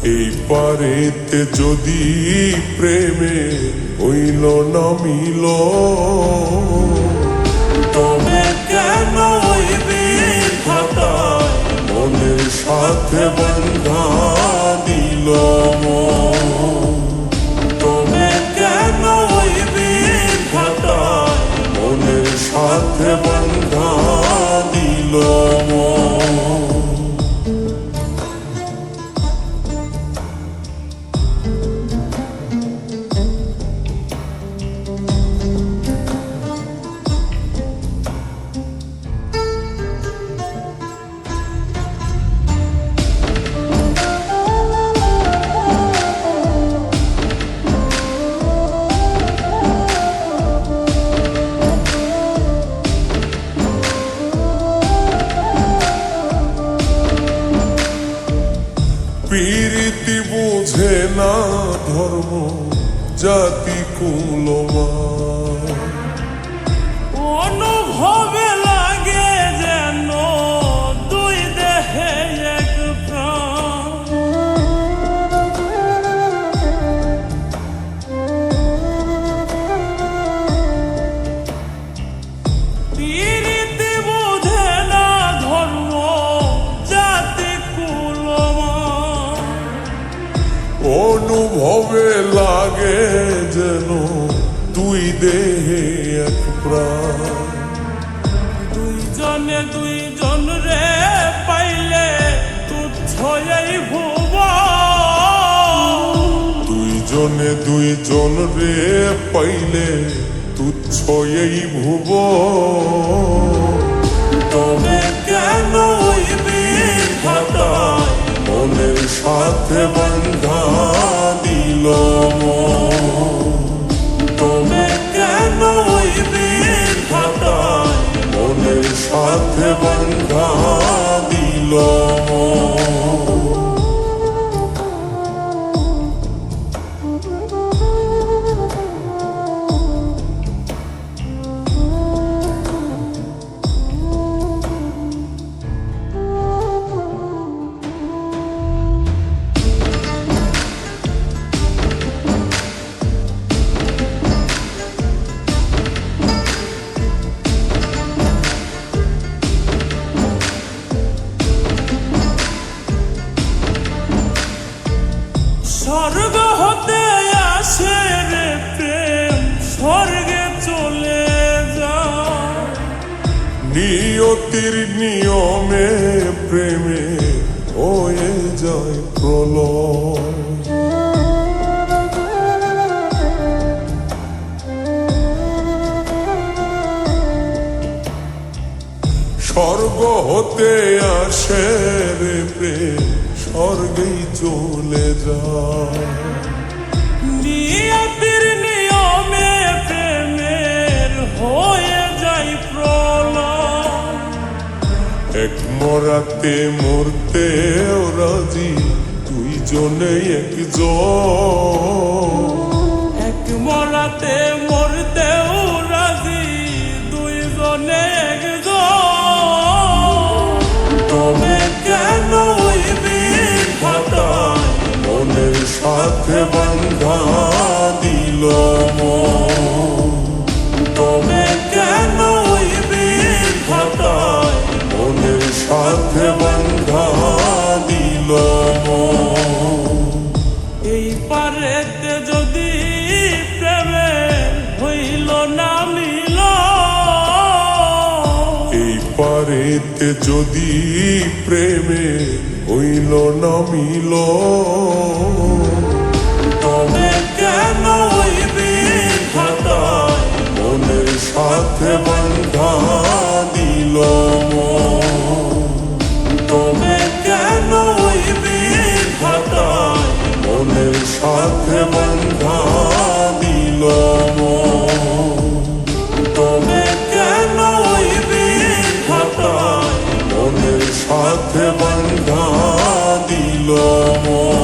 এই পারেতে যদি প্রেমে হইল না মিল, তবে কেন ওই বিধাতায় মনের সাথে বন্ধা দিল মন। তবে কেন ওই বিধাতায় মনের সাথে বন্ধা দিল মন। প্রীতি বুঝে না ধর্ম জাতি কুলমান, অনুভবে লাগে যেন দুই দেহে এক প্রাণ। প্রীতি বুঝে না ধর্ম জাতি কুলমান। অনুভবে লাগে যেন দুই দেহে এক প্রাণ। দুইজনে দুইজন রে পাইলে তুচ্ছ এই ভুবন। দুইজনে দুইজন রে পাইলে তুচ্ছ এই ভুবন। তবে কেন ওই বিধাতায় মনের সাথে বন্ধা দিল মন। তবে কেন ওই বিধাতায় মনের সাথে বন্ধা দিল মন। স্বর্গ হতে আসে রে প্রেম, স্বর্গে চলে যায়। নিয়তির নিয়মে প্রেমে হয়ে যায় প্রলয়। স্বর্গ হতে আসে রে প্রেম, স্বর্গেই চলে যায়। নিয়তির নিয়মে প্রেমের হয়ে যায় প্রলয়। এক মরাতে মরতে রাজি দুইজনে একজন। এক মরাতে মরতেও রাজি দুইজনে একজন। তবে কেন ওই বিধাতায় মনের সাথে বন্ধা দিল মন। তবে কেন ওই বিধাতায় মনের সাথে বন্ধা দিল মন। এই পারেতে যদি প্রেমে হইল না মিল, এই পারেতে যদি প্রেমে হইল না মিল, তবে কেন ওই বিধাতায় মনের সাথে বন্ধা দিল মন। তবে কেন ওই বিধাতায় মনের সাথে বন্ধা দিল মন। তবে কেন ওই বিধাতায় মনের সাথে বন্ধা দিল মন।